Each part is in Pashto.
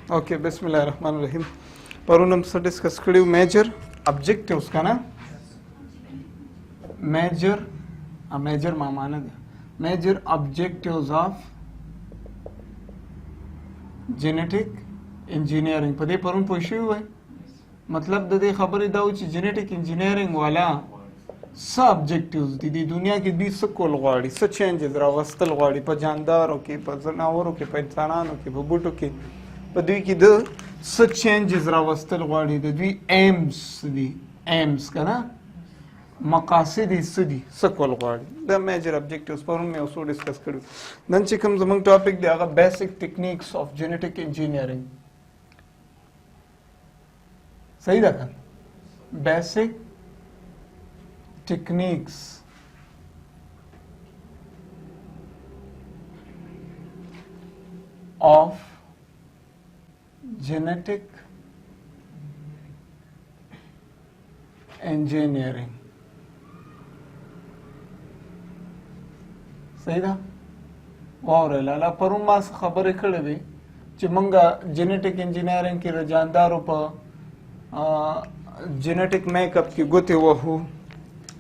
ओके बिस्मिल्लाहिर्रहमानिर्रहीम। परun हमसे डिस्कस करियो मेजर ऑब्जेक्टिव्स का ना मेजर माना major objectives of genetic engineering पदे परun पोशी हुए मतलब दे खबर दाऊ ची जेनेटिक इंजीनियरिंग वाला स ऑब्जेक्टिव्स दी दुनिया की दी सकोल गाड़ी स चेंजेस रावस्तल गाड़ी पर जानदारों के पर जनावरों के पर इंसानों के पर बूटों के पर दुई की द स चेंजेस रावस्तल गाड़ी द दुई एम्स का ना मकासदी सदी सकोल गाड़ी द मेजर ऑब्जेक्टिव्स पर उनमें उसको डिस्कस करूँ नंचे कम जमंग टॉपिक दे आगा basic techniques of genetic engineering सही रखा basic techniques of genetic engineering सही था और लाला परुम मास खबर खड़े वे कि मंगा जेनेटिक इंजीनियरिंग की रजानदारों पर जेनेटिक मेकअप की गुते वहू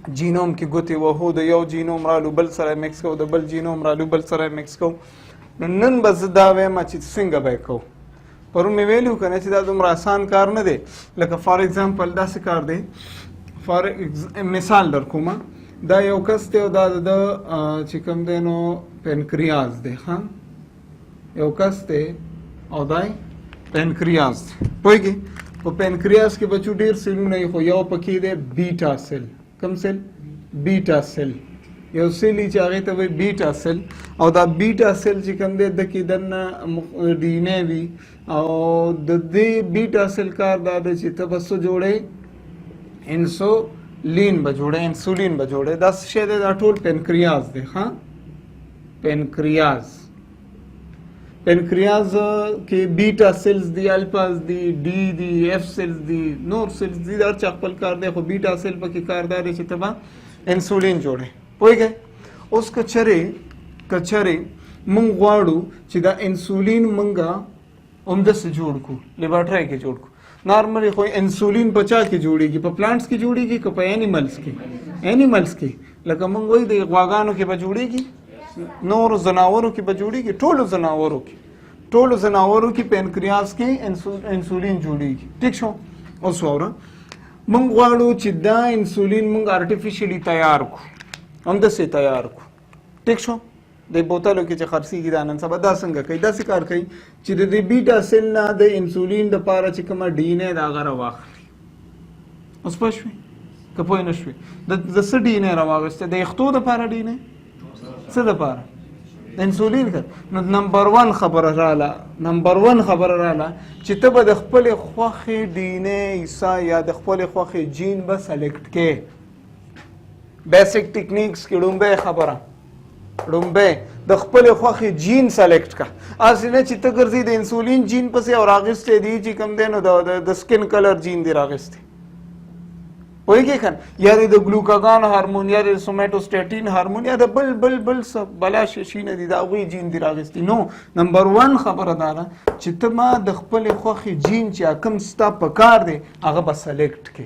जीनोम की गुती वहू द यो जीनोम रालू बल सराय मिक्स को द बल जीनोम रालू बल सराय मिक्स को नन बस दावे मचित सिंग बैको पर मैं वेल्यू करने चिदा तुम आसान कार न दे लक फॉर एग्जांपल दा से कार दे फॉर मिसाल दर कुमा दा यो कस्ते दा द चिकम देनो पेनक्रियाज दे हां यो कस्ते ओदाई पेनक्रियाज पोइगे वो पेनक्रियाज के बच्चू ढेर सेल नहीं हो यो पकी दे बीटा सेल कम सेल बीटा सेल यो सेल ही चाहे तो वही बीटा सेल और दा बीटा सेल चिकन दे दकी दन डीने भी और दे बीटा सेल कार दादे चित्त बस जोड़े इंसुलिन बजोड़े इंसुलिन बजोड़े 10 शेदे दा टोल पेनक्रियाज दे हाँ पेनक्रियाज के बीटा सेल्स दी अल्फाज दी डी दी एफ सेल्स दी नोर सेल्स दी दर चक्पल कर दे खो बीटा सेल पर की कारदारी चितबा इंसुलिन जोड़े पोई गए उस कचरे मंगवाड़ू चिदा इंसुलिन मंगा उम्दा से जोड़ को लेबोरेटरी के जोड़ को नॉर्मली कोई इंसुलिन बचा के जोड़ेगी पर प्लांट्स की जोड़ेगी कि पर एनिमल्स की लगा मंगोई दे वागानों के बजोड़ेगी नोर जनावरों की बजूड़ी की टोलो जनावरों की पेनक्रियाज की इंसुलिन जोड़ेगी ठीक छो उस वाला मंगवाड़ू चिद्दा इंसुलिन मंग आर्टिफिशियली तैयार को हम से तैयार को ठीक छो दे बोतलों के खर्सी की दानन सब दा संग कई दा शिकार कई चिदे दे बीटा सेल ना दे इंसुलिन द पारा चिकमा डीने दा गर वाखली उस पशवी कपोय नशवी द सडीने रवागस्ते दे खतो द पारा डीने सदा पारा इंसुलिन कर नंबर 1 खबर राला चितब द खपल खोखी डीने ईसा या द खपल खोखी जीन बस सेलेक्ट के बेसिक टेक्निक्स की डुम्बे खबरा डुम्बे द खपल खोखी जीन सेलेक्ट का आसिने चित गर्जी द इंसुलिन जीन पसे और आगिस्ते दी जी कम देनो द स्किन कलर जीन दे आगिस्ते वही के खन यार द ग्लूकागॉन हार्मोन यार सोमेटोस्टेटिन हार्मोन यार बल सब बला शीने दी दा वही जीन दी रागस्ती नो नंबर 1 खबरदार चितमा द खपल खोखी जीन चा कम स्टा पकार दे आगे बस सेलेक्ट के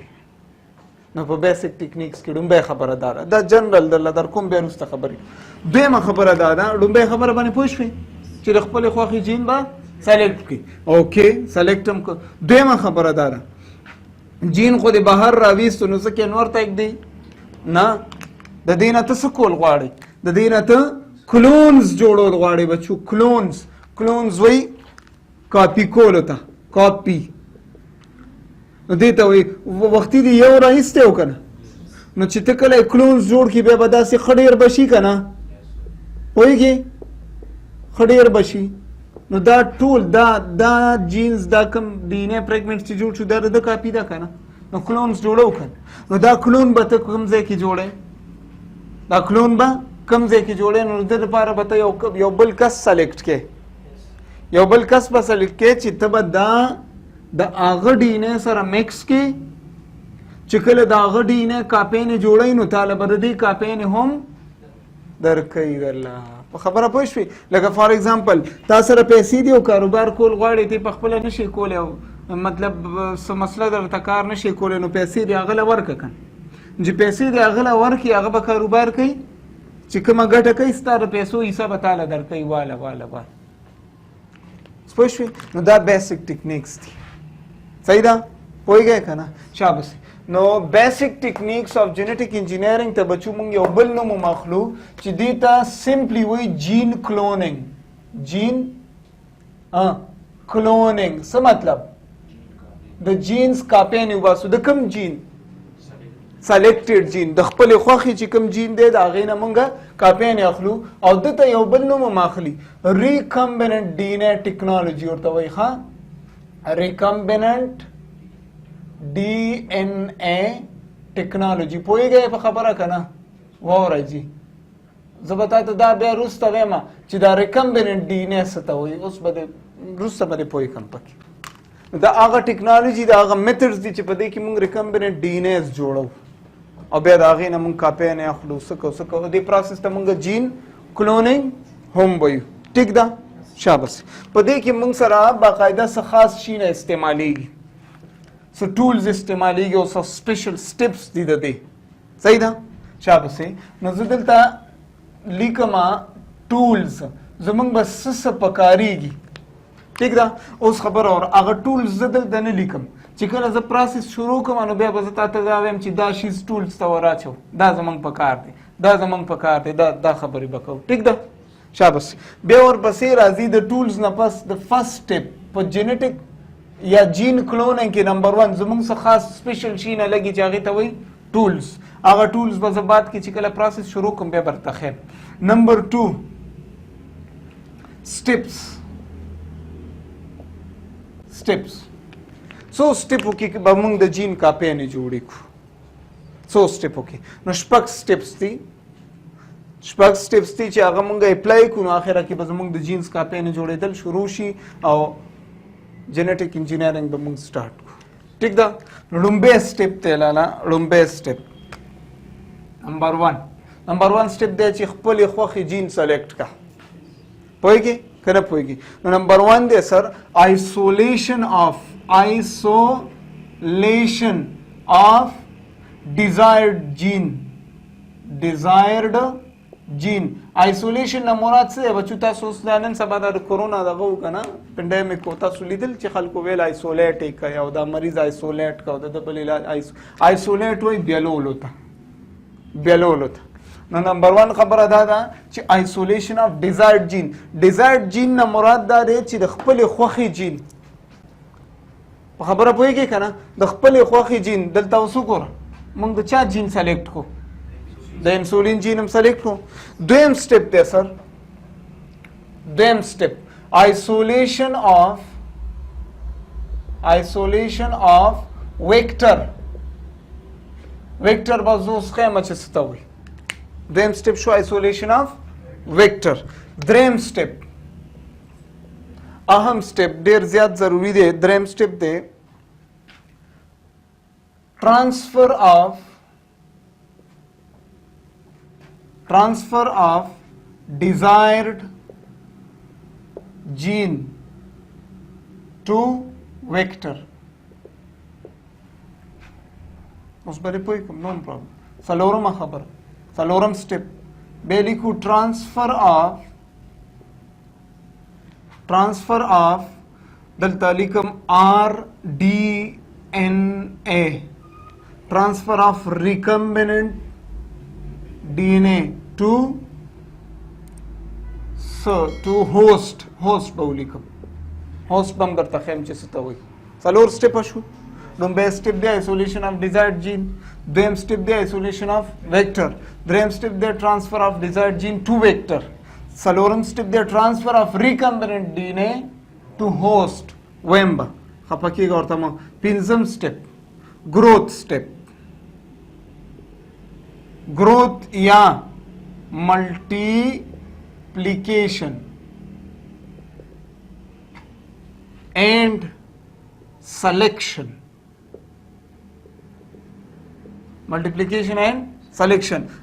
न по बेसिक टेक्निक्स के डुम्बे खबरदार द जनरल द लदर कोम बेरुस्त खबरी बेमा खबरदार डुम्बे खबर बने पुष्पी च खपल खोखी जीन बा सेलेक्ट की ओके सेलेक्टम को बेमा खबरदार जीन खुद बाहर रावीस तो नुसे के नवर तक दी ना द दीना तसकोल गाड़ी द दीना त क्लोन्स जोड़ो गाड़ी बच्चू क्लोन्स वही कॉपी कोल होता कॉपी देता वही वक्ती दी यो रहिस्ते हो कना न चितकले क्लोन्स जोड़ की बेबदा से खड़ेर बशी कना होएगी खड़ेर बशी नो दा टूल दा जीन्स दा कम डीने प्रेगनेंट से जोड़ शुदा द कॉपी दा कना नो क्लोन्स जोड़ो कन नो दा क्लोन बत कम जे की जोड़े दा क्लोन बा कम जे की जोड़े नो द पारा बत यो बल कस सेलेक्ट के यो बल कस बस सेलेक्ट के चितब द आग डीने सर मिक्स के चिकल द आग डीने कापे ने जोड़े नो ताला बरदी कापे ने हम दर कई दरला خبره پوه شوې لکه فار ایگزامپل تا سره پیسې دي او کاروبار کول غواړې ته په خپله نشي کولی او مطلب څه مسله درته کار نشي کولی نو پیسې دې هغه له ورکړه که چې پیسې دې هغه له ورکړي هغه به کاروبار کوي چې کومه ګټه کوي ستا د پیسو حصه به تاله درکوي واله پوه شوې نو دا بیسک ټیکنیکس دي صحیح ده پوهېږئ که نه شاباس نو بیسک ټیکنیکس اف جینیټک انجینیرنګ ته بچو مونږ یو بل نوم ماخلو چې دې ته سمپلی وایي جین کلوننګ جین کلوننګ څه مطلب د جینز کاپیانې وباسو د کوم جین سلیکټډ جین د خپلې خوښې چې کوم جین دی د هغې نه مونږ کاپیانې اخلو او دته یو بل نوم هم اخلي ریکمبیننټ ډي ان اے ټیکنالوجي ورته وایي ښه ریکمبیننټ ډي ان اے ټیکنالوجي پوهېږئ په خبره که نه واورئ جي زه به تا ته دا بیا وروسته وایم چې دا ریکمبیننټ ډي ان اے څه ته وایي اوس به وروسته به دې پوه کړم پکې دا هغه ټیکنالوجي دا هغه میتډز دي چې په دې کې موږ ریکمبیننټ ډي ان ایز جوړو او بیا د هغې نه موږ کاپیانې اخلو څه کوو دې پروسس ته موږ جین کلونینګ هم وایو ټیک ده شاباس په دې کې موږ سره باقاعده څه خاص شیونه استعمالیږي څه ټولز استعمالیږي او څه سپیشل سټیپس دي د دې صحیح ده شاباس نو زه دلته لیکمه ټولز زموږ به څه پکارېږي ٹھیک ده اوس خبره اور هغه ټولز زه دلته نه لیکم چې کله زه پروسس شروع کوم نو بیا به زه تا ته دا وایم چې دا شیز ټولز ته وراچو دا زموږ په کار دی دا زموږ په کار دی دا خبرې به کوو ټیک ده شاباس بیا ورپسې راځي د ټولز نه پس د فرست سټیپ په جینیټک یا جین کلونینګ کې نمبر 1 زموږ څه خاص سپیشل شي نه لګي چې هغې ته وایي ټولز هغه ټولز به زه بعد کې چې کله پروسس شروع کوم بیا برته خیم نمبر 2 سټیپس څو سټیپو کې به موږ د جین کاپیانې جوړې کړو څو سټیپو کې نو شپږ سټیپس دي چې هغه موږ اپلای کړو نو اخره کې به زموږ د جینز کاپیانې جوړېدل شروع شي او جینیټک انجینیرنګ به موږ سټارټ کړو ټیک ده لومبی سټیپ دی لاله لومبی سټیپ نمبر 1 سټیپ دی چې خپلې خوښې جین سلیکټ کا پوهېږې که نه پوهېږي نو نمبر 1 دی سر آیسولیشن آف ډیزایرډ جین آیسولیشن نه مراد څه دی بچو تاسو اوس دا نن سبا د کرونا دغه و که نه پنډیمیک و تاسو لیدل چې خلکو ویل آیسولیټ یې کوي او دا مریض آیسولیټ کوي د بل علاج آیسولیټ وایي بیلولو ته نو نمبر 1 خبره دا ده چې آیسولیشن اف ډیزایرډ جین نه مراد دا دی چې د خپلې خوښې جین په خبره پوهېږې که نه د خپلې خوښې جین دلته اوس وګوره موږ د چا جین سلیکټ کړو د انسولین جین هم سلیکټ کړو دویم سټیپ دی سر آیسولیشن آف ویکټر به زه اوس ښیم چې څه ته وایي دویم سټیپ شو آیسولیشن آف ویکټر دریم سټیپ اهم سټیپ ډیر زیات ضروری دی دریم سټیپ دی transfer of desired gene to vector اوس به دې پوه کوم نو پرابلم څلورم سټیپ به لیکو transfer of دلته لیکم RDNA transfer of recombinant DNA to host به ولیکم host به هم درته ښیم چې څه ته وایي څلور سټیپه شو لومبی سټیپ دی آیسولیشن اف ډیزایرډ جین دویم سټیپ دی آیسولیشن اف ویکټر دریم سټیپ دی ټرانسفر اف ډیزایرډ جین ټو ویکټر څلورم سټیپ دی ټرانسفر اف ریکمبیننٹ ډي ان اے ټو هوسټ ویم به خفه کېږه ورته مه پنځم سټیپ growth یا multiplication and selection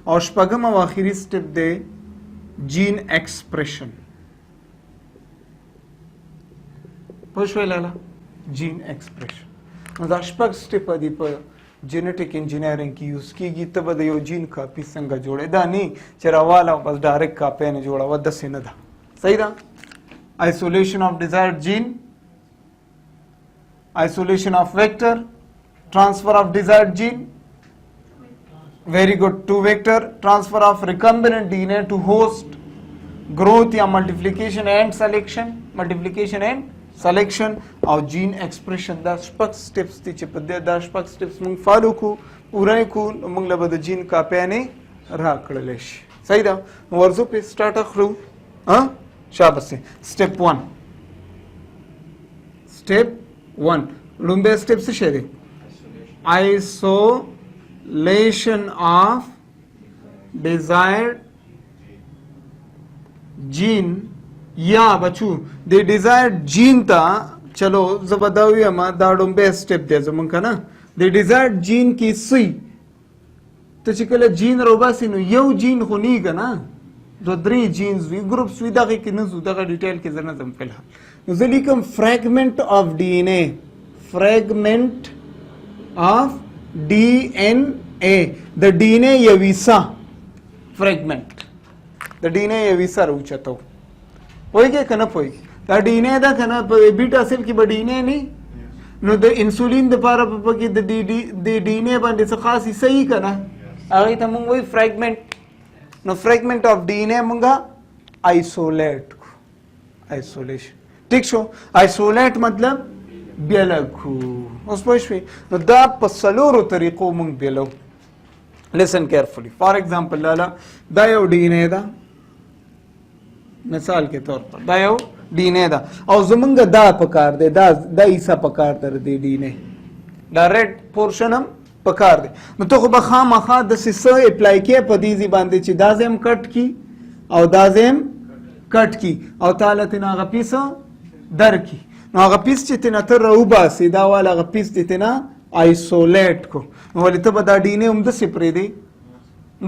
او شپږم او آخري سټیپ دی gene expression. پوښوي لاله جین ایکسپریشن. نو دا شپږ سټیپ دي په جینیټیک انجینیرینګ کې یوز کیږي. ته به د یو جین کاپي څنګه جوړې، دا نه چې راواله بس ډایرکټ کاپي نه جوړه، داسې نه ده. صحیح ده. isolation of desired gene, isolation of vector, transfer of desired gene, very good, 2 vector, transfer of recombinant DNA to host, growth या multiplication and selection, multiplication and selection او gene expression. دا شپږ steps دي چې په دې دا شپږ steps موږ فالو کو پوره کو موږ له د جین کاپي نه راکړل شي. صحیح ده. ورزو په سٹارټ اخلو. ها شابه. step 1 لومبه step څه شي دی؟ isolation of desired gene یا بچو د ډیزایر جین ته چلو زبداوی ما دا لومبه step دی زمونږ کنه د ډیزایر جین کې سی ته چې کله جین روباسي نو یو جین خو نه کنه دو درې جینز وی ګروپس وی دغه کې نه زو دغه ډیټیل کې زنه زم فلحال نو زه لیکم فریګمنټ اف ډي ان اے fragment of DNA. The DNA یویسا fragment. The DNA یویسا روچتو. پوهیږي کنه پوهیږي. دا DNA دا کنه په بیٹا سیل کې به DNA نه نو د انسولین د لپاره په کې د DNA باندې څه خاصی صحیح کنه هغه ته موږ وی fragment. نو fragment of DNA موږ isolate کو. isolation. ٹھیک شو. isolate مطلب بیلکو. اوس پوه شوي نو دا په څلورو طریقو موږ بیلو. listen carefully. for example لاله دا یو ډي ان اے ده مثال کے طور پر دا یو ډي ان اے ده او زمونږ دا پکار دی دا ایسا پکار در دی ډي ان اے دا ریډ پورشن هم پکار دی. نو ته خو به خامخا داسې څه اپلای کې په دې باندې چې دا زم کټ کی او دا زم کټ کی او تعالی تینا هغه پیس در کی نو هغه پیس چې تینا ته راوباسي دا والا هغه پیس چې تینا آیسولیټ کو نو ولې ته به دا ډي ان اے هم داسې پرېږدي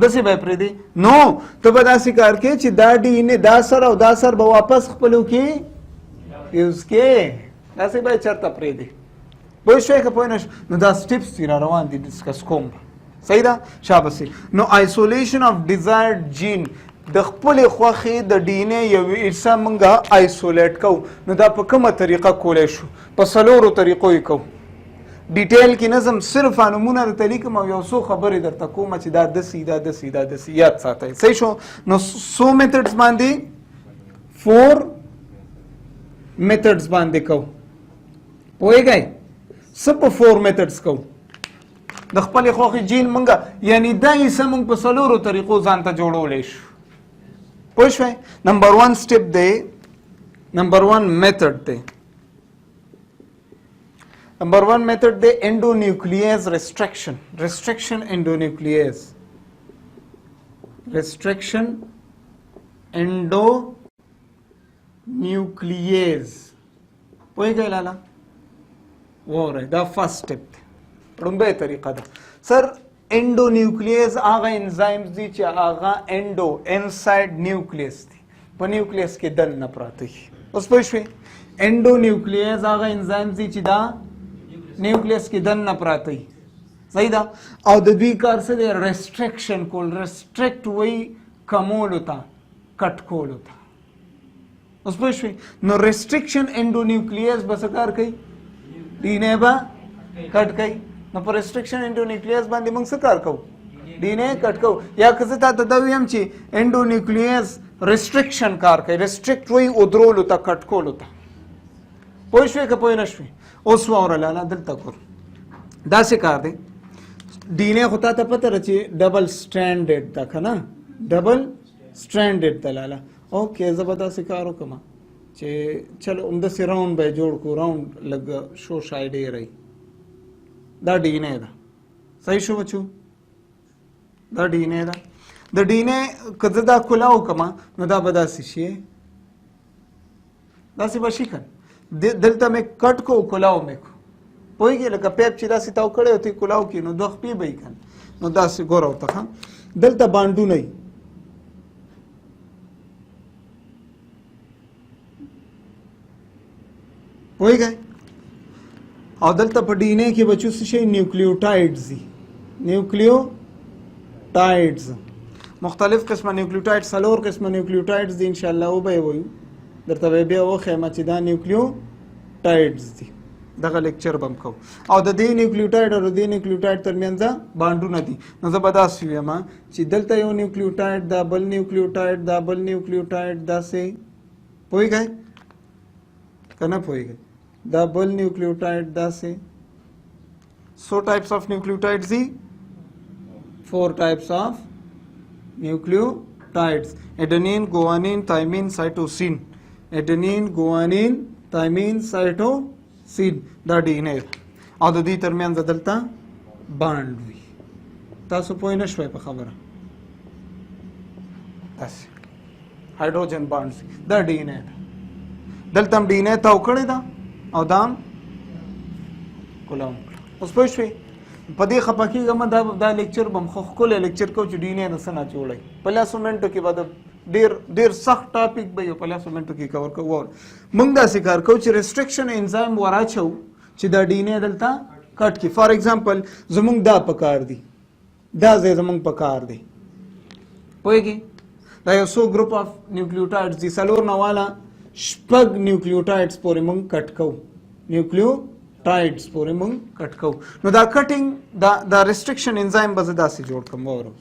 داسې به یې پرېږدي نو ته به داسې کار کوې چې دا ډي ان اے دا سر او دا سر به واپس خپلو کې یوز کې داسې به یې چېرته پرېږدي. پوه شوې که پوه نه شو نو دا سټیپس دي را روان دي ډسکس کوم. صحیح ده. شاباسي. نو آیسولیشن اف ډیزایرډ جین د خپلې خوښې د ډي ان اے یو حصه موږ آیسولیټ کوو نو دا په کومه طریقه کولی شو؟ په څلورو طریقو یې کوو. ډیټیل کې نظم صرف نمونه درته لیکم او یو څو خبرې درته کوم چې دا داسې دا داسې دا داسې یاد ساتئ. صحیح شو. نو څو میتھډز باندې 4 میتھډز باندې کوو. پوهېږئ څه په 4 میتھډز کوو د خپلې خوښې جین موږ یعنی دا حصه موږ په څلورو طریقو ځان ته جوړولی شو. پوه شوئ. نمبر 1 سټیپ دی نمبر 1 میتھډ دی نمبر 1 میتھڈ دے endonuclease restriction endonuclease restriction endonuclease پوئی گئی لالا وہ رہے دا فرسٹ سٹیپ رنبے طریقہ دا سر endonuclease آغا انزائمز دی چا آغا endo inside nucleus دی پا nucleus کے دن نپراتی اس پوشوی endonuclease آغا انزائمز دی چا دا نیوکلیس کې دن نه پراته صحیح ده او د دوی کار څه دی ریسټریکشن کول ریسټریکټ وایي کمولو ته کټ کولو ته اوس پوه شوئ نو ریسټریکشن انډونیوکلیس به څه کار کوي ډي ان اے به کټ کوي نو په ریسټریکشن انډونیوکلیس باندې موږ څه کار کوو ډي ان اے کټ کوو یا که زه تاته دا ویم چې انډونیوکلیس ریسټریکشن کار کوي ریسټریکټ وایي ودرولو ته کټ کولو ته پوه شوئ که پوه نه شوئ اوس واوره لاله دلته ګور داسې کار دی ډي ان اے خو تا ته پته ده چې ډبل سټینډرډ ده که نه ډبل سټینډرډ ده لاله اوکې زه به داسې کار وکړم چې چلو همداسې راوند به یې جوړ کړو راوند لږ شو شای ډېری دا ډي ان اے ده صحیح شو بچو دا ډي ان اے ده د ډي ان اے که زه دا کلا وکړم نو دا به داسې شي داسې به شي که دلته مې کټ کو کلاو مې کو پوهېږې لکه پیپ چې داسې تاو کړی وتی کلاو کې نو دوه خپې به یې کنه نو داسې ګوره ورته ښه دلته بانډونه یي پوه گئے او دلته په ډي ان اے کې بچو څه شي نیوکلیوټایډز دي نیوکلیوټایډز مختلف قسمه نیوکلیوټایډ څلور قسمه نیوکلیوټایډز دي ان شاء الله او به وایو درته بیا وخیمه چې دا نیوکلیوټایډز دي دغه لیکچر بم کو او د دې نیوکلیوټایډ او د دې نیوکلیوټایډ ترمنځ بانډونه دي نو زه به داسې وایم چې دلته یو نیوکلیوټایډ دا بل نیوکلیوټایډ دا بل نیوکلیوټایډ داسې پوهیږئ که نه پوهیږئ دا بل نیوکلیوټایډ داسې سو ټایپس آف نیوکلیوټایډز دي 4 types of nucleotides adenine guanine thymine cytosine adenine guanine thymine cytosine دا DNA او د دې ترمنځ دلته باند وي تاسو پوه نه شوي په خبره تاسو هایدروجن باند دا DNA دلته هم DNA تاو کړی دا او دا کولاو اوس پوه شوي په دې خپه کېږم دا لیکچر به م ښکلی لیکچر کوو چې ډي ان اے د څه نه جوړوي په لسو منټو کې به د ډېر سخت ټاپک به یو په لسو منټو کې کور کوو موږ داسې کار کوو چې ریسټرکشن انزایم وراچو چې دا ډي ان اے دلته کټ کړي فار ایگزامپل زموږ دا پکار دي دا ځای زموږ پکار دی پوهېږي دا یو څو ګروپ اف نیوکلیوټایډز دي څلور نه واله شپږ نیوکلیوټایډز پورې موږ کټ کوو ټایډز پورې مونږ کټ کوو نو دا کټینګ دا ریسټرکشن انزایم به زه داسې جوړ کړم واورو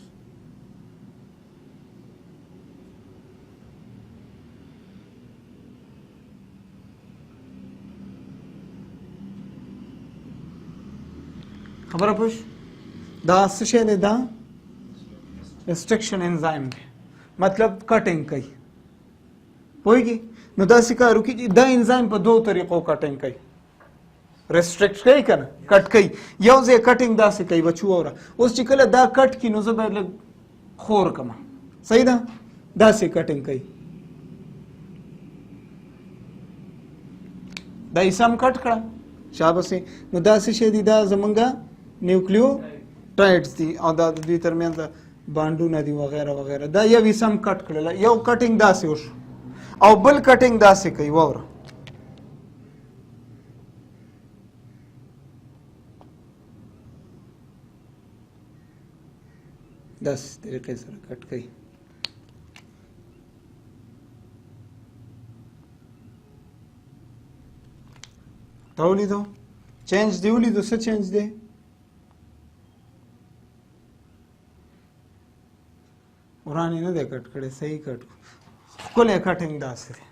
خبره پوه دا څه شی دی دا ریسټرکشن انزایم دی مطلب کټینګ کوي پوهېږي نو داسې کار وکړي چې دا انزایم په دوو طریقو کټینګ کوي ریسټرکټ کوي که نه کټ کوي یو ځای کټینګ داسې کوي بچو اوره اوس چې کله دا کټ کړي نو زه باید لږ خور کړم صحیح ده داسې کټینګ کوي دا یې سم کټ کړه شاباسې نو داسې شی دي دا زمونږ نیوکلیوټایډز دي او دا د دوی ترمنځ بانډونه دي وغیره وغیره دا یو یې سم کټ کړل یو کټینګ داسې وشو او بل کټینګ داسې کوي واوره داسې طریقې سره کټ کوي تا ولیدو چینج دی ولیدو څه چینج دی ورانې نه دی کټ کړی صحیح کټ ښکلی کټینګ داسې دی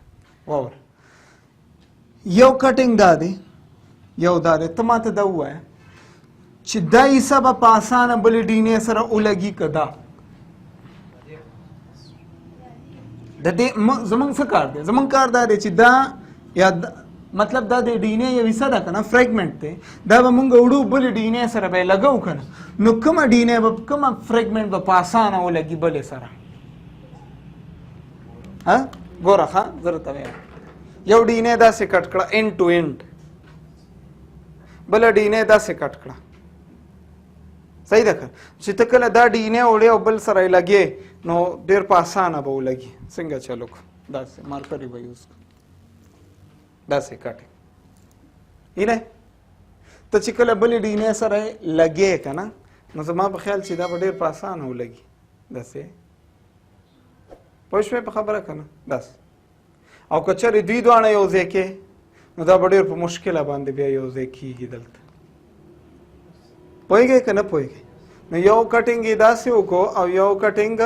واوره یو کټینګ دا دی یو دا دی ته ماته دا ووایه چې دا حصه به په اسانه بلې ډي ان اے سره ولګي که دا د دې زمونږ څه کار دی زمونږ کار دا دی چې دا یا مطلب دا د ډي ان اے یو حصه ده که نه فریګمنټ دی دا به مونږ وړو بلې ډي ان اے سره به یې لګو که نه نو کومه ډي ان اے به کومه فریګمنټ به په اسانه ولګي بلې سره ګوره ښه زه درته وایم یو ډي ان اے داسې کټ کړه اینډ ټو اینډ بله ډي ان اے داسې کټ کړه صحیح ده که چې ته کله دا ډي ان اے وړې او بل سره یې لګې نو ډېر په اسانه به ولګي څنګه چلو کړو داسې مارکر یې به یوز کړو داسې کټینګ هیله ته چې کله بلې ډي ان اے سره یې لګې که نه نو زما په خیال چې دا به ډېر په اسانه ولګي داسې پوه شوې په خبره که نه داسې او که چېرې دوی دواړه یو ځای کې نو دا به ډېر په مشکله باندې بیا یو ځای کېږي دلته پوهېږئ که نه پوهېږئ نو یو کټینګ یې داسې وکړو او یو کټینګ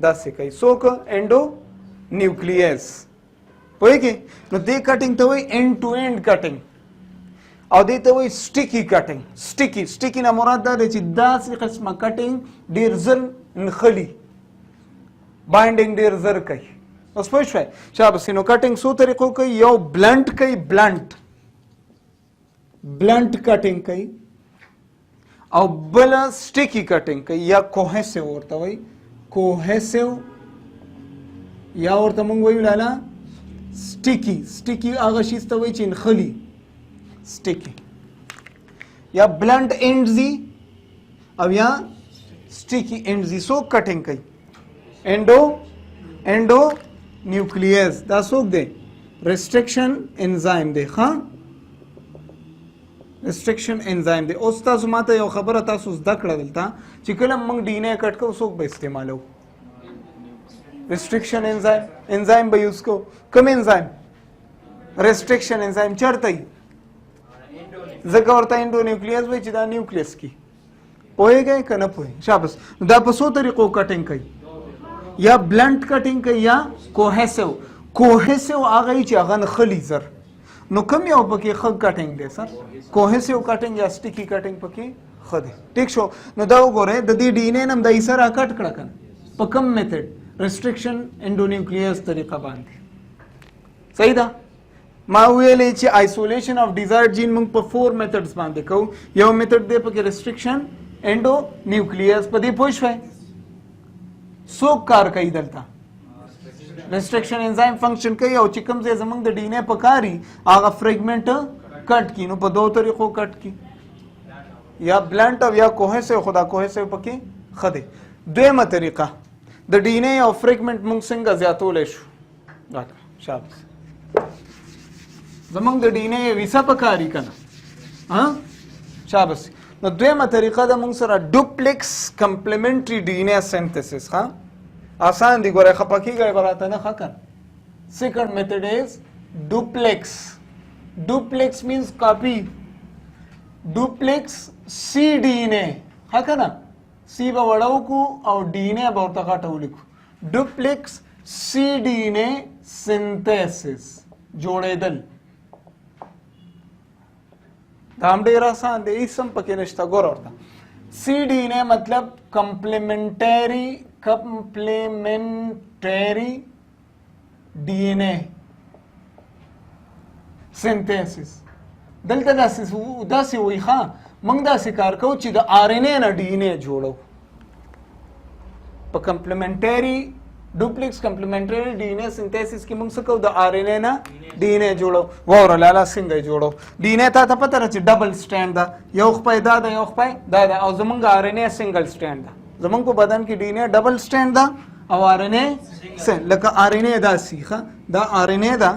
داسې کوي څوک انډو نیوکلیس پوهېږئ نو دې کټینګ ته وایي اینډ ټو اینډ کټینګ او دې ته وایي سټیکي کټینګ سټیکي نه مراد دا دی چې داسې قسمه کټینګ ډېر زر نښلي بایډنګ ډېر زر کوي اوس پوه شوی شاباسې نو کټینګ څو طریقو کوي یو بلنټ کوي بلنټ کټینګ کوي او بل سټیکی کټینګ کوي یا کوهیسیو ورته وایي کوهیسیو یا ورته موږ وایو لاله سټیکی هغه شي ته وایي چې نښلي سټیکی یا بلنټ اینډز دي او یا سټیکی اینډز دي څوک کټینګ کوي انډو نیوکلیس دا څوک دی ریسټرکشن انزایم دی ښه ریسټریکشن انزایم دی. اوس تاسو ماته یو خبره تاسو زده کړه دلته چې کله موږ ډي ان اے کټ کوو څوک به استعمالو ریسټریکشن انزایم به یوز کوو. کوم انزایم؟ ریسټریکشن انزایم. چرته ځکه ورته انډو نیوکلیس وایي چې دا نیوکلیس کې پوهېږئ که نه پوهېږئ؟ شاباس. دا په څو طریقو کټینګ کوي؟ یا بلنټ کټینګ کوي یا کوهیسیو. کوهیسیو هغه چې هغه نښلي زر. نو کوم یو پکې ښه کټینګ دی سر؟ کوهیسیو کټینګ یا سټیکي کټینګ پکې ښه دی. ټیک شو. نو دا وګورئ د دې ډي ان اے نم د ایسه را کټ کړه که نه په کوم میتھډ؟ ریسټریکشن انډونیوکلیس طریقه باندې. صحیح ده؟ ما ویلې چې آیسولیشن اف ډیزایر جین موږ په 4 میتھډز باندې کوو. یو میتھډ دی پکې ریسټریکشن انډونیوکلیس. په دې پوه شوئ؟ څوک کار کوي دلته؟ ریسټریکشن انزایم فنکشن کوي او چې کوم ځای زموږ د ډي ان اے پکاري هغه فریګمنټ کټ کی. نو په دوه طریقو کټ کی، یا بلنټ او یا کوهیسیو. خدا کوهیسیو پکې ښه دی. دویمه طریقه د ډي ان اے او فریګمنټ موږ څنګه زیاتولی شو؟ شاباس. زموږ د ډي ان اے ویسه پکاري که نه؟ شاباس. نو دویمه طریقه ده موږ سره ډوپلیکس کمپلیمنټري ډي ان اے سینتھسس. ها آسان دی ګوره خپه کېږئ به راته نه ښه که نه. سیکنډ میتھډ از ډوپلیکس. ډوپلیکس مینس کاپي. ډوپلیکس سی ډي ان اے. ښه که نه؟ سی به وړه وکړو او ډي ان اے به ورته غټه ولیکو. ډوپلیکس سی ډي ان اے سینتھسس جوړېدل. دا هم ډېر آسان دی، هېڅ هم پکې نشته. ګوره ورته سی ډي ان اے مطلب کمپلیمنټري ډي ان اے سینتھسس. دلته داسې وایي ښه موږ داسې کار کوو چې د آر ان اے نه ډي ان اے جوړو. په کمپلیمنټري ډوپلیکس کمپلیمنټري ډي ان اے سینتھسس کې موږ څه کوو؟ د آر ان اے نه ډي ان اے جوړو. واوره لالا څنګه یې جوړو؟ ډي ان اے ته پته ده چې ډبل سټینډ ده، یو خپای دا ده یو خپای دا ده، او زمونږ آر ان اے سنګل سټینډ ده. زمونږ په بدن کې ډي ان اے ډبل سټینډ ده او آر ان اے لکه آر ان اے داسې ښه دا آر ان اے ده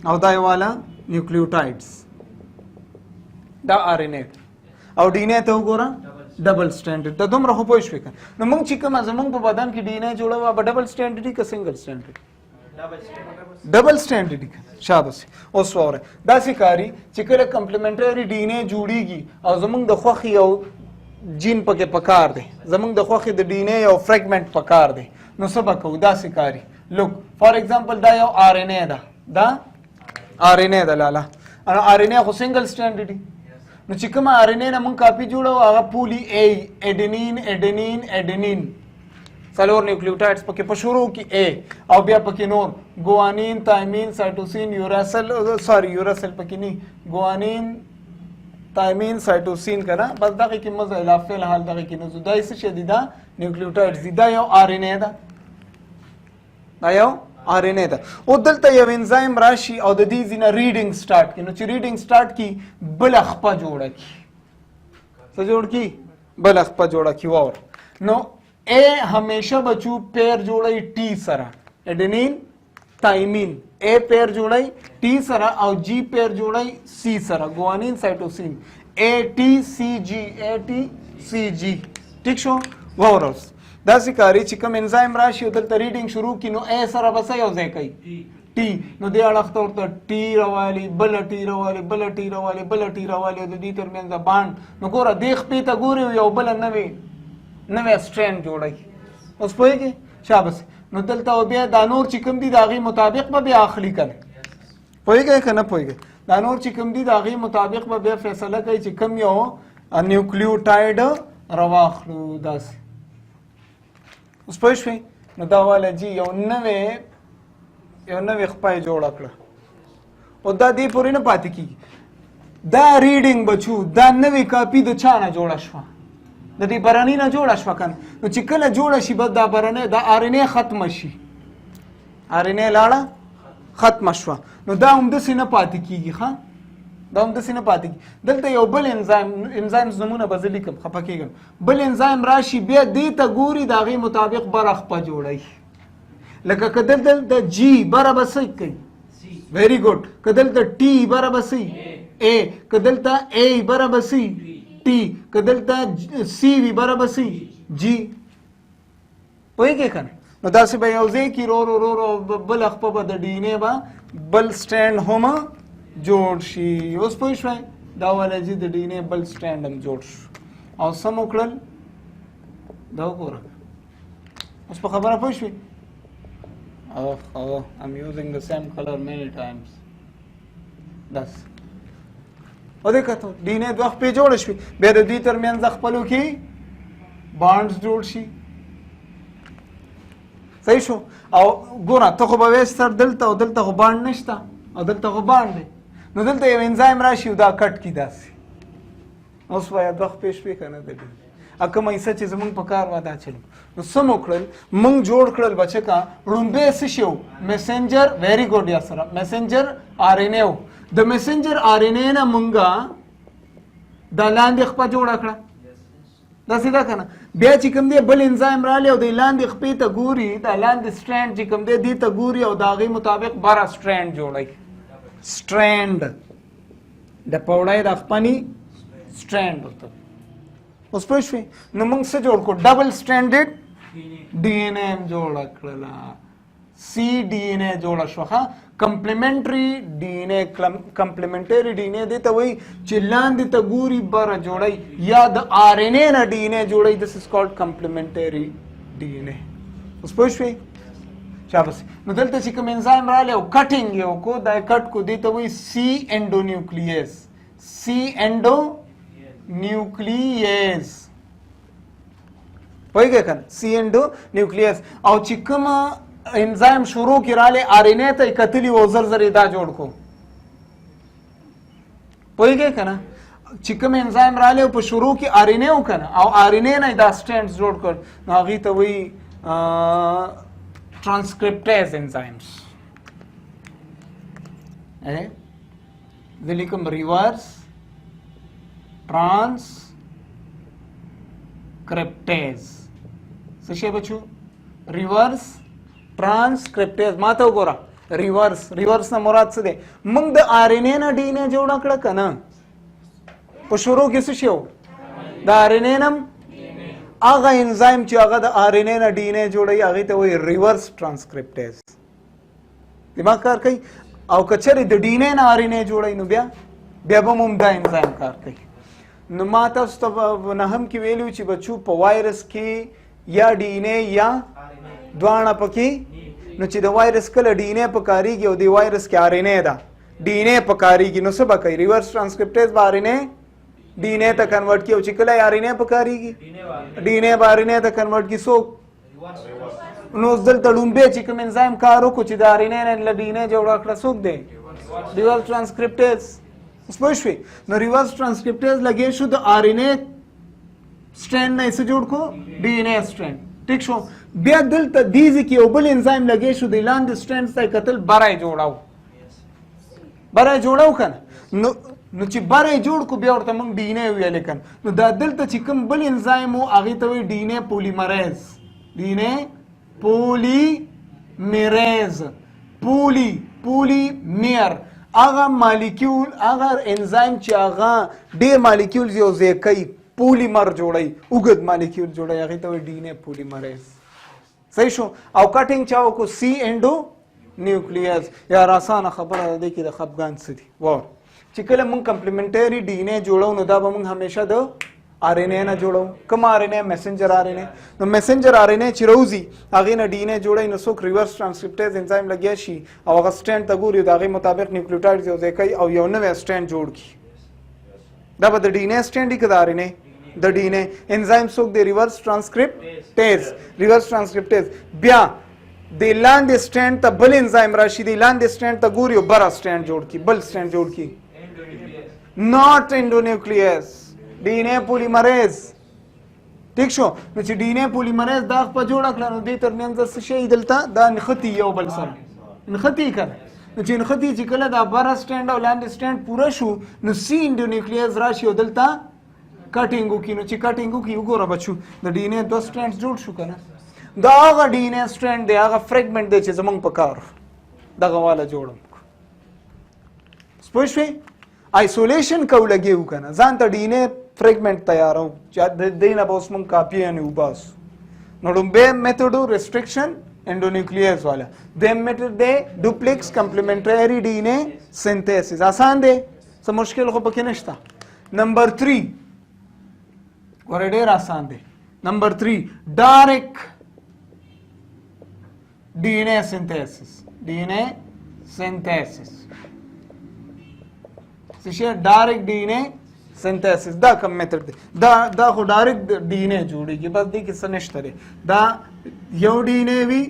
او دا یې والا نیوکلیوټایډز دا آر ان اے او ډي ان اے ته وګوره ډبل سټینډرډ. د دومره خو پوه شوې که نو موږ چې کومه زموږ په بدن کې ډي ان اے جوړوه به ډبل سټینډرډ که سنګل سټینډرډ؟ ډبل سټینډرډ. شاباس. اوس واورئ داسې کاري چې کله کمپلیمنټري ډي ان اے جوړیږي او زموږ د خوښې یو جین پکې پکار دی، زموږ د خوښې د ډي ان اے یو فریګمنټ پکار دی، نو څه به کوو؟ داسې کاري لوک فار ایگزامپل دا یو آر ان اے ده، دا آر ان اے ده لاله. آر ان اے خو سنګل سټینډرډ دی. نو چې کومه آر ان اے نه موږ کاپي جوړو هغه پولي اے ایډینین ایډینین ایډینین څلور نیوکلیوټایډز پکې په شروع کې اے او بیا پکې نور ګوانین تایمین سایټوسین یوراسل یوراسل پکې نه ګوانین تایمین سایټوسین کنه بس دغه کې مزه اضافه الحال دغه کې نو زدای څه شدیدا نیوکلیوټایډز دا یو آر ان اے ده، دا یو آر ان اے ده. او دلته یو انزایم راشي او د دې ځینه ریډینګ سٹارټ کی. نو چې ریډینګ سٹارټ کی بل خپه جوړه کی. څه جوړ کی؟ بل خپه جوړه کی. اور نو اے همیشه بچو پیر جوړی ټی سره ایډینین تایمین، اے پیر جوړی ټی سره او جی پیر جوړی سی سره ګوانین سایټوسین اے ټی سی جی اے ټی سی جی. ٹھیک شو؟ وورس داسې کاری چې کوم انزایم راشي او دلته ریډینګ شروع کی نو اے سره بس یو ځای کوي ټی، نو دی اړخته ورته ټی راوالی بل ټی راوالی بل ټی راوالی بل ټی راوالی د دې ترمنځ باند. نو ګوره دې خپې ته ګوري یو بل نوې سټرین جوړی. اوس پوهېږې؟ شاباس. نو دلته بیا دا نور چې کوم دي د هغې مطابق به بیا اخلي که نه پوهېږئ که نه پوهېږئ؟ دا نور چې کوم دي د هغې مطابق به بیا فیصله کوي چې کوم یو نیوکلیوټایډ راواخلو داسې. اوس پوه شوې؟ نو دا والا جي یو نوې خپه یې جوړه کړه او دا دې پورې نه پاتې کېږي. دا ریډینګ بچو دا نوې کاپي د چا نه جوړه شوه؟ د دې برنۍ نه جوړه شوه که نه؟ نو چې کله جوړه شي به دا برنۍ دا آر ان اے ختمه شي، آر ان اے لاړه ختمه شوه، نو دا همداسې نه پاتې کېږي. ښه دا همداسې نه پاتې کېږي. دلته یو بل انزایم نومونه به زه لیکم خفه کېږم. بل انزایم راشي بیا دې ته ګوري د هغې مطابق بره خپه جوړوي. لکه که دلته جي بره به څه کوي؟ ویری ګډ. که دلته ټي بره به څه A کدلتا A برابر C T کدلتا C وی برابر C G پوهیږئ کنه نو داسې به یو ځای کې رو بل خپه به د ډي ان اے به بل سټینډ هم جوړ شي. اوس پوه شوئ دا والا چې د ډي ان اے بل سټینډ هم جوړ شو او سم وکړل دا وګوره اوس په خبره پوه شوئ. I'm using the same color many times. داس او دې کتو ډي ان اے دوه خپې جوړ شوي بیا د دوی ترمنځ خپلو کې بانډز جوړ شي. صحیح شو او ګوره ته خو به وایې سر دلته او دلته خو بانډ نشته او دلته خو بانډ دی نو دلته یو انزایم راشي او دا کټ کړي داسې اوس وایه دوه خپې شوې که نه د ډي کومه حصه چې زمونږ په کار وه دا چلو نو سم وکړل موږ جوړ کړل بچکه لومبی څه شی و میسنجر ویری ګوډ یا سره میسنجر آر ان اے و د میسنجر آر ان اے نه مونږه دا لاندې خپه جوړه کړه داسې ده که نه بیا چې کوم دی بل انزایم رالی او د لاندې خپې ته ګوري دا لاندې سټرینډ چې کوم دی دې ته ګوري او د هغې مطابق بره سټرینډ جوړوي سټرینډ د پوړی د خپنې سټرینډ ورته اوس پوه شوې نو موږ څه جوړ کړو ډبل سټینډرډ ډي ان اے هم جوړه کړله سی ډي ان اے جوړه شوه ښه کمپلیمنټري ډي ان اے کمپلیمنټري ډي ان اے دې ته وایي چې لاندې ته ګوري بره جوړوي یا د آر ان اے نه ډي ان اے جوړوي دس از کالډ کمپلیمنټري ډي ان اے. اوس پوه شوې شاباس نو دلته چې کوم انزایم رالی او کټینګ یې وکړو دا یې کټ کړو دې ته وایي سی انډونیوکلیز سی انډو نیوکلیز پوهیږئ که نه سی انډو نیوکلیز او چې کوم انزایم شروع کې رالی آر ان اے ته یې کتلي و زر زر یې دا جوړ کړو پوهیږئ که نه چې کوم انزایم رالی په شروع کې آر ان اے و که نه او آر ان اے نه دا سټینډز جوړ کړ نو هغې ته وایي ټرانسکریپټیز انزایمز زه لیکم ریورس ट्रांसक्रिप्टेज څه شی بچو ریورس ट्रांसक्रिप्टेज ماته وګوره ریورس نه مراد څه دی موږ د آر ان اے نه ډي ان اے جوړ کړه که نه په شروع کې څه شی و د آر ان اے نه هغه انزایم چې هغه د آر ان اے نه ډي ان اے جوړوي هغې ته وایي ریورس ټرانسکریپټیز دماغ کار کوي او که چېرې د ډي ان اے نه آر ان اے جوړوي نو بیا به هم دا انزایم کار کوي. نو ما تاسو ته نهم کې ویلو چې بچو په وایرس کې یا ډي ان اے یا دواړه پکې نو چې د وایرس کله ډي ان اے پکارېږي او د وایرس کې آر ان اے ده ډي ان اے پکارېږي نو څه به کوي ریورس ټرانسکریپټیز به آر ان اے ډي ان اے ته کنورټ کړي او چې کله آر ان اے پکارېږي ډي ان اے به آر ان اے ته کنورټ کړي څوک نو اوس دلته لومبی چې کوم انزایم کار وکړو چې د آر ان اے نه له ډي ان اے جوړه کړه څوک دی ریورس ټرانسکریپټیز. اوس پوه شوې نو ریورس ټرانسکریپټیز لګې شو د آر ان اے سټرینډ نه یې څه جوړ کړو ډي ان اے سټرینډ ټیک شو بیا دلته دې ځای کې یو بل انزایم لګې شو د لاندې سټرینډ ته یې کتل بره یې جوړاو که نه نو چې بره یې جوړ کړو بیا ورته موږ ډي ان اے ویلې که نو دا دلته چې کوم بل انزایم و هغې ته وایي ډي ان اے پولیمریز ډي ان اے پولیمریز پولیمیر هغه مالیکول هغه انزایم چې هغه ډېر مالیکولز یو ځای کوي پولیمر جوړوي اوږد مالیکول جوړوي هغې ته وایي ډي ان اے پولیمریز. صحیح شو او کټینګ چا وکړو سی انډو نیوکلیز یا آسانه خبره ده دې کې د خفګان څه دي واو چې کله موږ کمپلیمنټري ډي ان اے جوړو نو دا به موږ همیشه د آر ان اے نه جوړو کوم آر ان اے میسنجر آر ان اے نو میسنجر آر ان اے چې روزي هغې نه ډي ان اے جوړوي نو څوک ریورس ټرانسکریپټیز انزایم لګیا شي او هغه سټینډ ته ګوري د هغې مطابق نیوکلیوټایډز یو ځای کوي او یو نوی سټینډ جوړ کړي دا به د ډي ان اے سټینډ وي که د آر ان اے د ډي ان اے انزایم څوک دی ریورس ټرانسکریپټیز بیا د لاندې سټینډ ته بل انزایم راشي د لاندې سټینډ ته ګوري او بره سټینډ جوړ کړي بل سټینډ جوړ کړي ناٹ انډونیوکلیز ډي ان اے پولیمریز ٹھیک شو نو چې ډي ان اے پولیمریز دا خپه جوړه کړه نو دې ترمنځ څه شی دلته دا نښتي یو بل سره نښتي که نو چې نښتي چې کله دا بره سټینډ او لاندې سټینډ پوره شو نو سی انډونیوکلیز راشي او دلته کټینګ وکړي نو چې کټینګ وکړي وګوره بچو د ډي ان اے دوه سټینډز جوړ شو که نه دا هغه ډي ان اے سټرینډ دی هغه فریګمنټ دی چې زمونږ په کار دغه والا جوړم پوه شوې आइसोलेशन को लगियो کنه ځان ته D N A fragment तैयारो چې د دینه به اوس مونږ کاپی ان وباس نو لومبه میتودو ریسټریکشن एंडोन्यूक्लियस वाला them method दे duplex complementary DNA synthesis आसान दे सब मुश्किल को पके नश्ता नंबर 3 और डेर आसान दे नंबर 3 डायरेक्ट डीएनए सिंथेसिस सिशे डायरेक्ट डीएनए सिंथेसिस दा कम मेथड दे दा को डायरेक्ट डीएनए जोड़ेगी बस दी किस नश्तरे दा यो डीएनए भी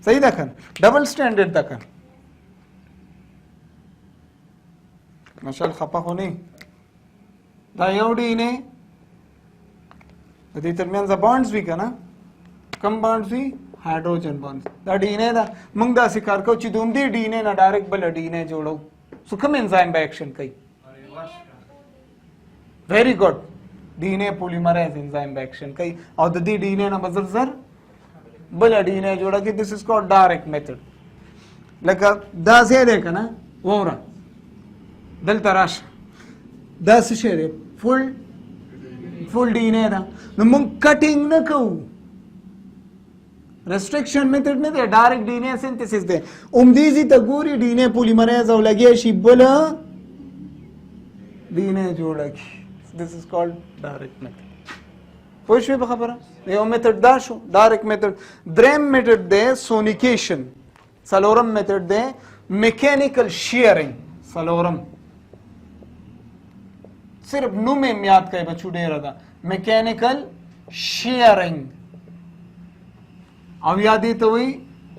सही दखन डबल स्टैंडर्ड दखन मशल खपा हो नहीं दा यो डीएनए दी दरमियान ज बॉन्ड्स भी कना कम बॉन्ड्स भी हाइड्रोजन बॉन्ड्स दा डीएनए दा मंग दा शिकार को ची दुम दी डीएनए ना डायरेक्ट बल डीएनए जोड़ो सुखम एंजाइम बाय एक्शन कई very good DNA polymerase enzyme by action कई और दी डीएनए ना बजर बल डीएनए जोड़ा कि this is called direct method लका दा से देखा ना वोरा दल तराश 10 शेरे फुल डीएनए दा न मंग कटिंग न को रेस्ट्रिक्शन मेथड में दे डायरेक्ट डीएनए सिंथेसिस दे उमदीजी तगूरी डीएनए पॉलीमरेज और लगे शिबल डीएनए जोड़ा की this is called direct method पोश में खबर है यो मेथड दा शो डायरेक्ट मेथड द्रेम मेथड दे सोनिकेशन सलोरम मेथड दे मैकेनिकल शेयरिंग सलोरम सिर्फ नु में याद करे बच्चू डेरा था मैकेनिकल शेयरिंग अब याद ही तो वही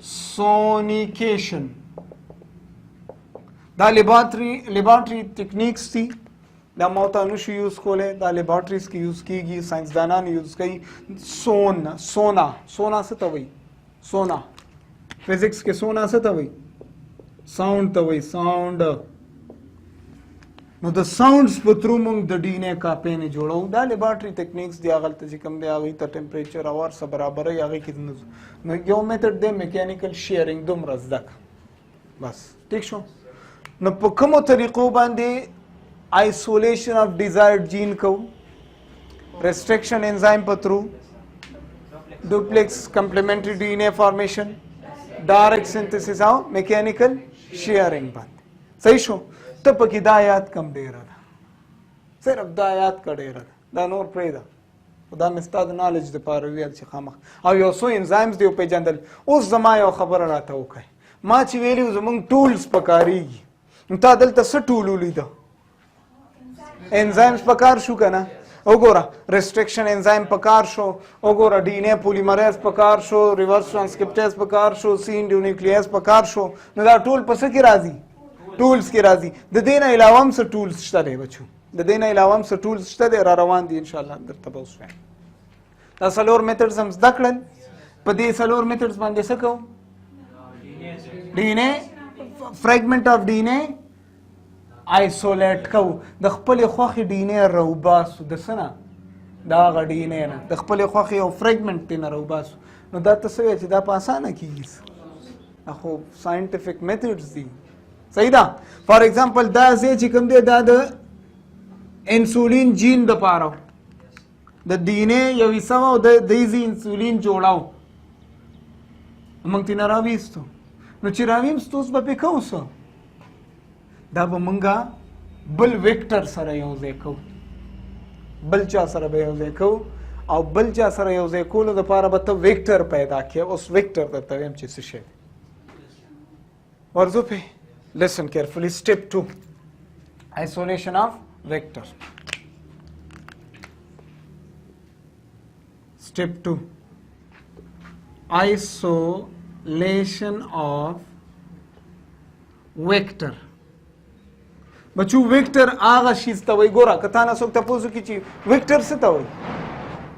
सोनिकेशन दा लेबोरेटरी टेक्निक्स थी दा मोतानुश यूज कोले दा लेबोरेटरीज की यूज कीगी साइंसदाना ने यूज की सोना से तवई सोना फिजिक्स के सोना से तवई साउंड तवई साउंड नो द साउंड्स पथरू मंग द डीएनए का पेने जोड़ो दा लेबोरेटरी टेक्निक्स दिया गलत जी कम दे आ गई त टेंपरेचर और सब बराबर है आ गई कितने नो यो मेथड दे मैकेनिकल शेयरिंग दुम रजदक बस ठीक शो नो पकमो तरीको बांधे isolation of desired gene को restriction enzyme पथरू duplex complementary DNA formation direct synthesis आओ mechanical shearing बात सही शो तो पकी दायात कम दे रहा सिर्फ दायात का दे रहा दा नोर प्रेदा खुदा मिस्ताद नॉलेज दे पार हुई अच्छी खामा अब यो सो एंजाइम्स दे पे जंदल उस जमाया खबर रहता हो कहे मां ची वेली उस मंग टूल्स पकारीगी उता दल तस टूल लीदा एंजाइम्स पकार शू कना ओगोरा रेस्ट्रिक्शन एंजाइम पकार शो ओगोरा डीएनए पॉलीमरेज पकार शो रिवर्स ट्रांसक्रिप्टेज पकार शो सी एंडोन्यूक्लियस पकार शो नदा टूल पस की राजी टूल्स की राजी द देना इलावा से टूल्स शते बच्चों द देना इलावा से टूल्स शते रवान दी इंशाल्लाह अंदर तबस फैन दा सलोर मेथड्स हम दखलन पदी सलोर मेथड्स बांधे सको DNA fragment of DNA isolate को द खपल खोखी डीएनए रोबास द सना दा ग डीएनए ना द खपल खोखी او फ्रेगमेंट तिन रोबास नो दा तसवे چې دا پاسانه کیږي اخو साइंटिफिक मेथड्स دي सही दा फॉर एग्जांपल दा से چې کوم دی دا د انسولین جین د پاره د डीएनए یو وسو د دیزي انسولین جوړاو موږ تینا راويستو نو چې راويستو اوس به کوسو دا به مونږه بل ویکټر سره یو ځای کو بل چا سره به یو ځای کو او بل چا سره یو ځای کولو دپاره به ته ویکټر پیدا کړې اوس ویکټر درته وایم چې څه شی ورځو پې listen carefully step 2 isolation of vector step 2 isolation of vector बच्चू वेक्टर आगा शीज तवई गोरा कथाना सोक तपोजु की ची वेक्टर से तवई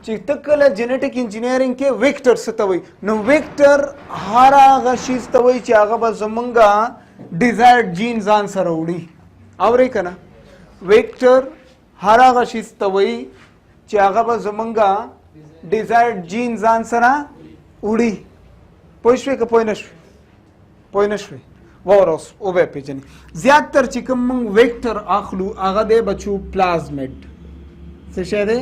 ची तकला जेनेटिक इंजीनियरिंग के वेक्टर से तवई नो वेक्टर हारा आगा शीज तवई ची आगा बा जमंगा डिजायर्ड जीन्स आंसर उड़ी आवरे कना वेक्टर हारा आगा शीज तवई ची आगा बा जमंगा डिजायर्ड जीन्स आंसर उड़ी पोइशवे का पोइनशवे وروس او به پیژنې. زیاتر چې کوم موږ ویکټر اخلو هغه دی بچو پلازمیډ. څه شی دی؟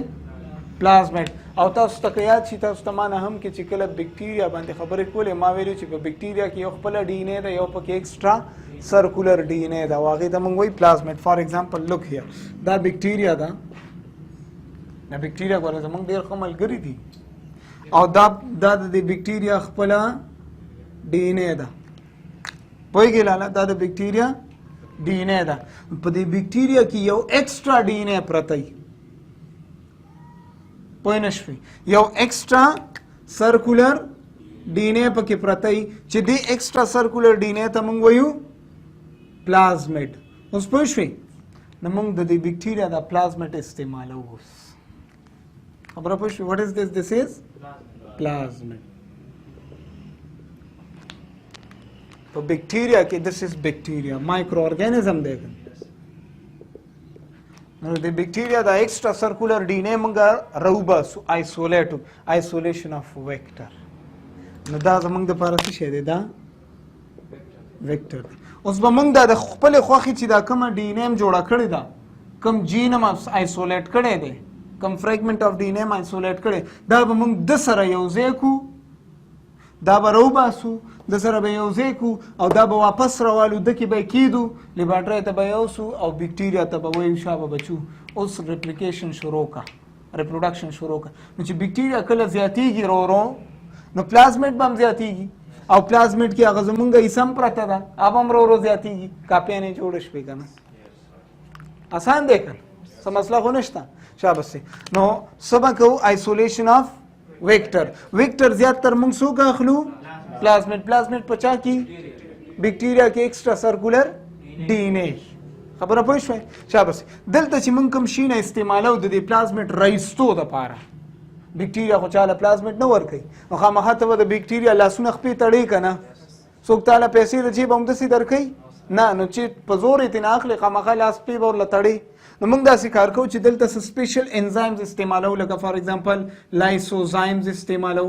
پلازمیډ. او تاسو ته یاد شي تاسو ته مانه هم کې چې کله بکټیریا باندې خبرې کولې ما ویلو چې په بکټیریا کې یو خپل ډي ان اے ده یو پکې ایکسترا سرکولر ډي ان اے ده واغې ته موږ وایي پلازمیډ. فار ایگزامپل لوک هیر دا بکټیریا ده. دا بکټیریا ګوره زموږ ډېر ښه ملګري دي او دا د بکټیریا خپل ډي ان اے ده. پوهېږې لاله دا د بکټیریا ډي ان اے ده. په دې بکټیریا کې یو ایکسټرا ډي ان اے پرته وي. پوه نه شوې؟ یو ایکسټرا سرکولر ډي ان اے پکې پرته وي چې دې ایکسټرا سرکولر ډي ان اے ته موږ وایو پلازمیډ. اوس پوه شوې؟ نو موږ د دې بکټیریا دا پلازمیډ استعمالوو. اوس خبره پوه شوې؟ واټ از دس؟ دس از پلازمیډ. په بکټیریا کې دس از بکټیریا مایکرو ارګانیزم دی. نو د بکټیریا د ایکسټرا سرکولر ډي ان اے موږ راوباسو آیسولیشن اف ویکټر. نو دا زموږ دپاره څه شی دی؟ دا ویکټر دی. اوس به موږ دا د خپلې خوښې چې دا کومه ډي ان اے م جوړه کړې ده کوم جین م آیسولیټ کړی دی کوم فریګمنټ اف ډي ان اے م آیسولیټ کړی دا به موږ د سره یو ځای کړو دا به راوباسو د سره به یو ځای کړو او دا به واپس راوالو د کې به یې کېدو لیبارټرۍ ته به یوسو او بکټیریا ته به وایو شابه بچو اوس ریپلیکیشن شروع کا ریپروډکشن شروع کا. نو چې بکټیریا کله زیاتېږي ورو نو پلازمیډ به هم زیاتېږي او پلازمیډ کې هغه زمونږ ایسم پرته ده هغه هم ورو زیاتېږي. کاپیانې جوړې شوې که نه؟ اسان دی که څه مسله خو نشته. شابه سي. نو څه به کوو؟ آیسولیشن اف ویکټر. ویکټر زیاتر موږ څوک اخلو؟ پلازمیډ. پلازمیډ په چا کې؟ بکټیریا کې ایکسټرا سرکولر ډي ان اے. خبره پوه شوئ؟ شابه سي. دلته چې موږ کوم شي نه استعمالو د دې پلازمیډ رایستو دپاره بکټیریا خو چاله پلازمیډ نه ورکوي نو خامخا ته به د بکټیریا لاسونه خپې تړې که نه څوک تاله پیسې د جیب همداسې درکوي نه نو چې په زور یې ترېنه اخلي خامخا لاس پې به ورله تړې. نو موږ داسې کار کوو چې دلته څه سپیشل انزایمز استعمالو لکه فار ایگزامپل لایسوزایمز استعمالو.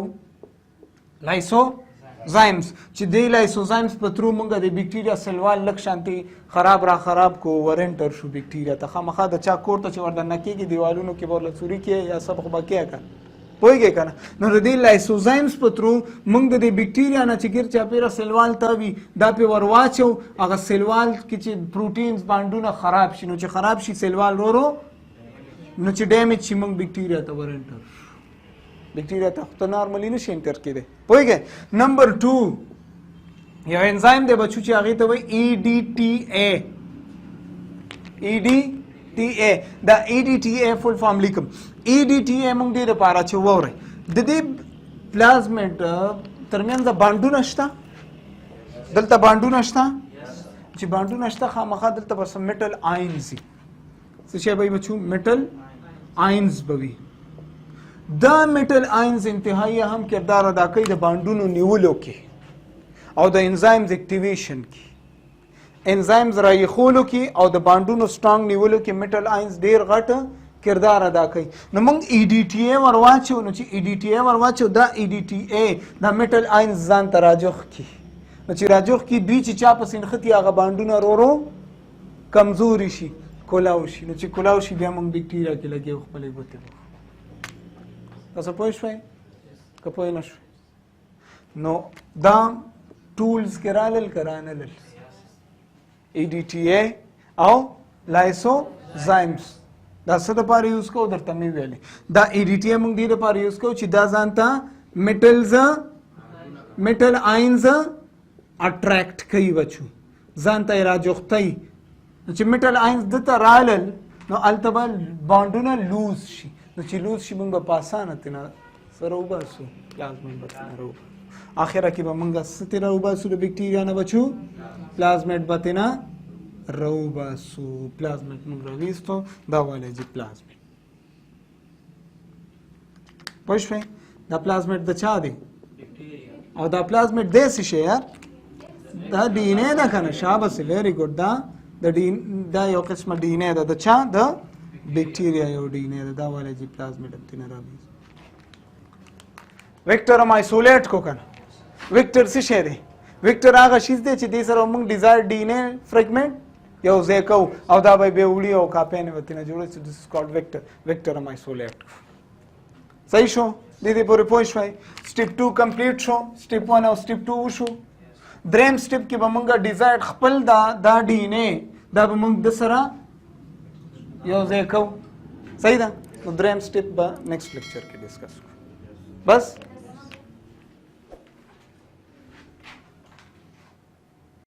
لایسوزایمز چې دې لایسوزایمز په ترو موږ د بکټیریا سلوال لږ شانتې خراب شو ورنټر شو بکټیریا ته خامخا د چا کور ته چې ورننه کېږي دیوالونو کې به ورله څوري کړي یا سبق به کړی که پوهېږې که نه. نو د دې لایسوزایمز په ترو موږ د دې بکټیریا نه چې ګیر چاپېره سلوال تاوي دا پې ور واچو هغه سلوال کې چې پروټینز بانډونه خراب شي نو چې خراب شي سلوال ورو نو چې ډیمیج شي موږ بکټیریا ته ورنټر شو. بکټیریا ته خو ته نارملي نه شي انټر کېدی پوهېږې. نمبر 2 یو انزایم دی بچو چې هغې ته وایي ای ډي ټي اے. ای ډي ټي اے دا ای ډي ټي اے فل فارم لیکم. ای ډي ټي اے موږ دې دپاره چې واورئ د دې پلازمیډ ترمنځ بانډونه شته دلته بانډونه شته چې بانډونه شته خامخا دلته به میټل آینز وي. څه شی به وي بچو؟ میټل آینز به وي. دا میټل آینز انتهایی اهم کردار ادا کوي د بانډونو نیولو کې او د انزایمز اکټیویشن کې انزایمز رایخولو کې او د بانډونو سټرانګ نیولو کې میټل آینز ډیر غټ کردار ادا کوي. نو موږ ای ډي ټي اے ور واچو نو چې ای ډي ټي اے ور واچو دا ای ډي ټي اے دا میټل آینز ځان ته راجوخ کړي نو چې راجوخ کړي دوی چې چا پسې نښتي هغه بانډونه ورو کمزوري شي کولاو شي نو چې کولاو شي بیا موږ بکټیریا کې لګي خپلې ګوتې وخورو. تاسو پوه شوئ که پوه نه شوئ؟ نو دا ټولز کې رالل که رانلل ای ډي ټي اے او لایسوزایمز دا څه دپاره یوز کوو درته مې ویلې دا ای ډي ټي اے موږ دې دپاره یوز کوو چې دا ځان ته میټل آینز اټریکټ کوي بچو ځان ته یې راجوختوي نو چې میټل آینز دته رالل نو هلته به بانډونه لوز شي نو چې لوز شي موږ به په اسانه ترېنه څه راوباسو پلازمیډ به ترېنه راوباسو آخره کې به موږ څه ترې راوباسو د بکټیریا نه بچو پلازمیډ به ترېنه راوباسو. پلازمیډ موږ راویستو دا والی چې پلازمیډ پوه شوئ دا پلازمیډ د چا دی او دا پلازمیډ دی څه شی یار دا ډي ان اے ده که نه شابس ویری ګډ دا یو قسمه ډي ان اے ده د چا د بکټیریا یو ډي ان اے ده دا والی چې پلازمیډ هم ترېنه راویستو. ویکټر هم آیسولیټ کو که نه ویکټر څه شی دی ویکټر هغه شیز دی چې دې سره موږ ډیزایر ډي ان اے فریګمنټ یو ځای کوو او دا به وړي او کاپی نه وتی نه جوړه چې دس کالډ ویکټر ام آیسولیټ. صحیح شو؟ دې دې پورې پوه شوي. سټیپ 2 کمپلیټ شو، سټیپ 1 او سټیپ 2 وشو. دریم سټیپ کې به موږ ډیزایر خپل دا ډي ان اے دا به موږ د سره یو ځای کوو. صحیح ده؟ نو دریم سټیپ به نیکسټ لیکچر کې ډسکس کوو. بس